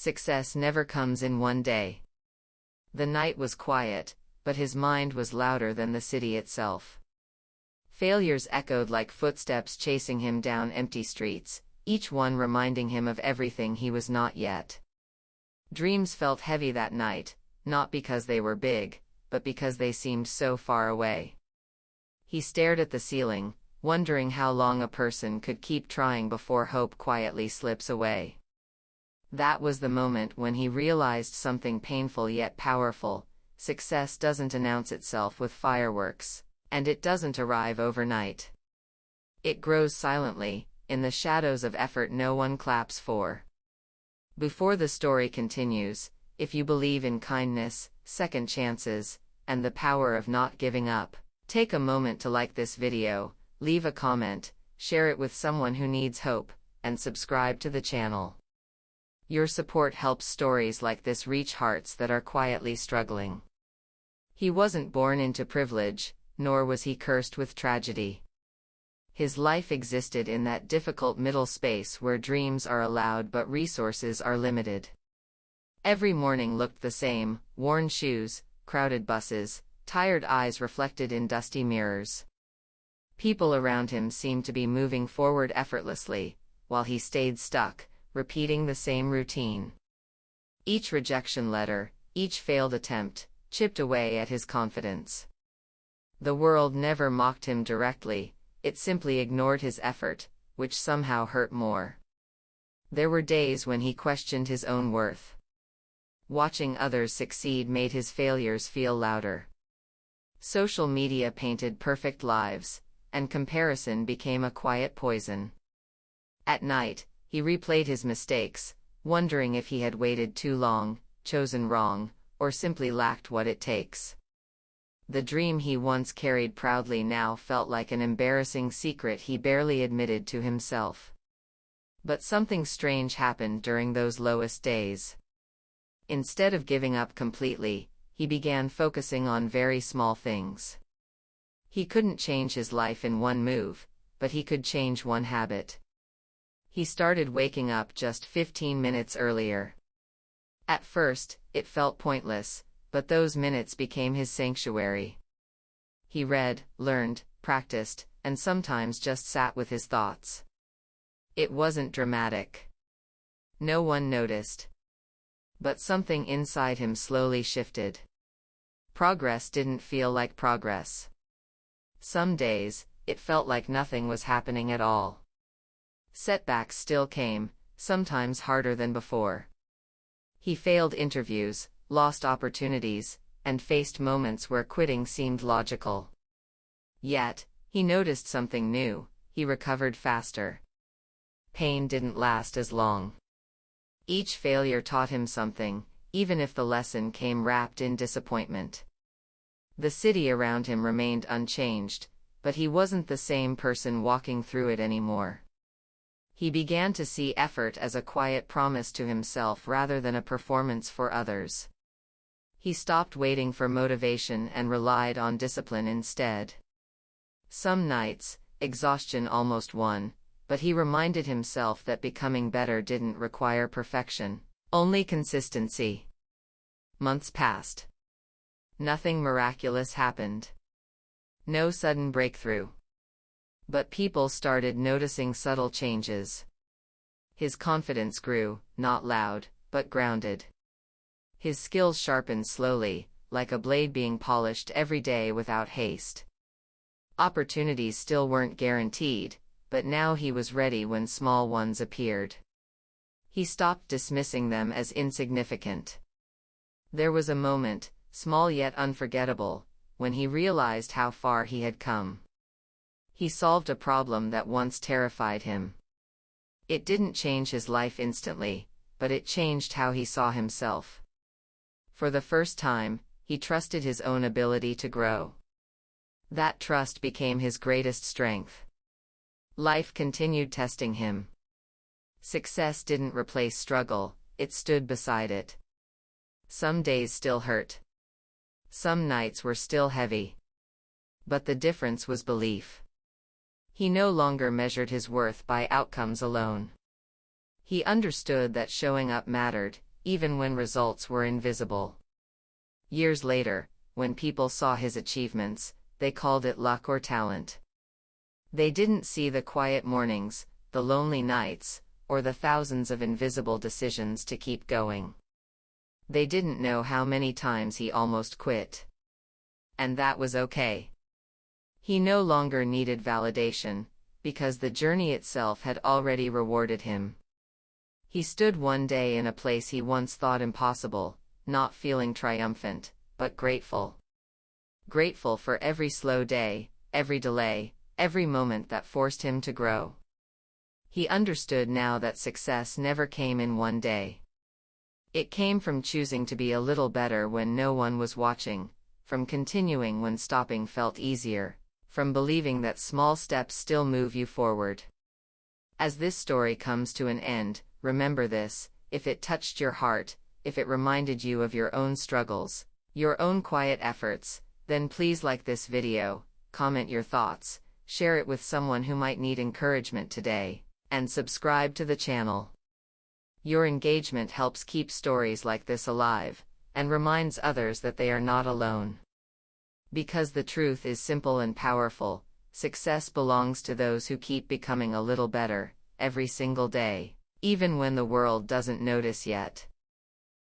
Success never comes in one day. The night was quiet, but his mind was louder than the city itself. Failures echoed like footsteps chasing him down empty streets, each one reminding him of everything he was not yet. Dreams felt heavy that night, not because they were big, but because they seemed so far away. He stared at the ceiling, wondering how long a person could keep trying before hope quietly slips away. That was the moment when he realized something painful yet powerful: success doesn't announce itself with fireworks, and it doesn't arrive overnight. It grows silently, in the shadows of effort no one claps for. Before the story continues, if you believe in kindness, second chances, and the power of not giving up, take a moment to like this video, leave a comment, share it with someone who needs hope, and subscribe to the channel. Your support helps stories like this reach hearts that are quietly struggling. He wasn't born into privilege, nor was he cursed with tragedy. His life existed in that difficult middle space where dreams are allowed but resources are limited. Every morning looked the same: worn shoes, crowded buses, tired eyes reflected in dusty mirrors. People around him seemed to be moving forward effortlessly, while he stayed stuck, repeating the same routine. Each rejection letter, each failed attempt, chipped away at his confidence. The world never mocked him directly, it simply ignored his effort, which somehow hurt more. There were days when he questioned his own worth. Watching others succeed made his failures feel louder. Social media painted perfect lives, and comparison became a quiet poison. At night, he replayed his mistakes, wondering if he had waited too long, chosen wrong, or simply lacked what it takes. The dream he once carried proudly now felt like an embarrassing secret he barely admitted to himself. But something strange happened during those lowest days. Instead of giving up completely, he began focusing on very small things. He couldn't change his life in one move, but he could change one habit. He started waking up just 15 minutes earlier. At first, it felt pointless, but those minutes became his sanctuary. He read, learned, practiced, and sometimes just sat with his thoughts. It wasn't dramatic. No one noticed. But something inside him slowly shifted. Progress didn't feel like progress. Some days, it felt like nothing was happening at all. Setbacks still came, sometimes harder than before. He failed interviews, lost opportunities, and faced moments where quitting seemed logical. Yet, he noticed something new: he recovered faster. Pain didn't last as long. Each failure taught him something, even if the lesson came wrapped in disappointment. The city around him remained unchanged, but he wasn't the same person walking through it anymore. He began to see effort as a quiet promise to himself rather than a performance for others. He stopped waiting for motivation and relied on discipline instead. Some nights, exhaustion almost won, but he reminded himself that becoming better didn't require perfection, only consistency. Months passed. Nothing miraculous happened. No sudden breakthrough. But people started noticing subtle changes. His confidence grew, not loud, but grounded. His skills sharpened slowly, like a blade being polished every day without haste. Opportunities still weren't guaranteed, but now he was ready when small ones appeared. He stopped dismissing them as insignificant. There was a moment, small yet unforgettable, when he realized how far he had come. He solved a problem that once terrified him. It didn't change his life instantly, but it changed how he saw himself. For the first time, he trusted his own ability to grow. That trust became his greatest strength. Life continued testing him. Success didn't replace struggle, it stood beside it. Some days still hurt. Some nights were still heavy. But the difference was belief. He no longer measured his worth by outcomes alone. He understood that showing up mattered, even when results were invisible. Years later, when people saw his achievements, they called it luck or talent. They didn't see the quiet mornings, the lonely nights, or the thousands of invisible decisions to keep going. They didn't know how many times he almost quit. And that was okay. He no longer needed validation, because the journey itself had already rewarded him. He stood one day in a place he once thought impossible, not feeling triumphant, but grateful. Grateful for every slow day, every delay, every moment that forced him to grow. He understood now that success never came in one day. It came from choosing to be a little better when no one was watching, from continuing when stopping felt easier, from believing that small steps still move you forward. As this story comes to an end, remember this: if it touched your heart, if it reminded you of your own struggles, your own quiet efforts, then please like this video, comment your thoughts, share it with someone who might need encouragement today, and subscribe to the channel. Your engagement helps keep stories like this alive, and reminds others that they are not alone. Because the truth is simple and powerful: success belongs to those who keep becoming a little better, every single day, even when the world doesn't notice yet.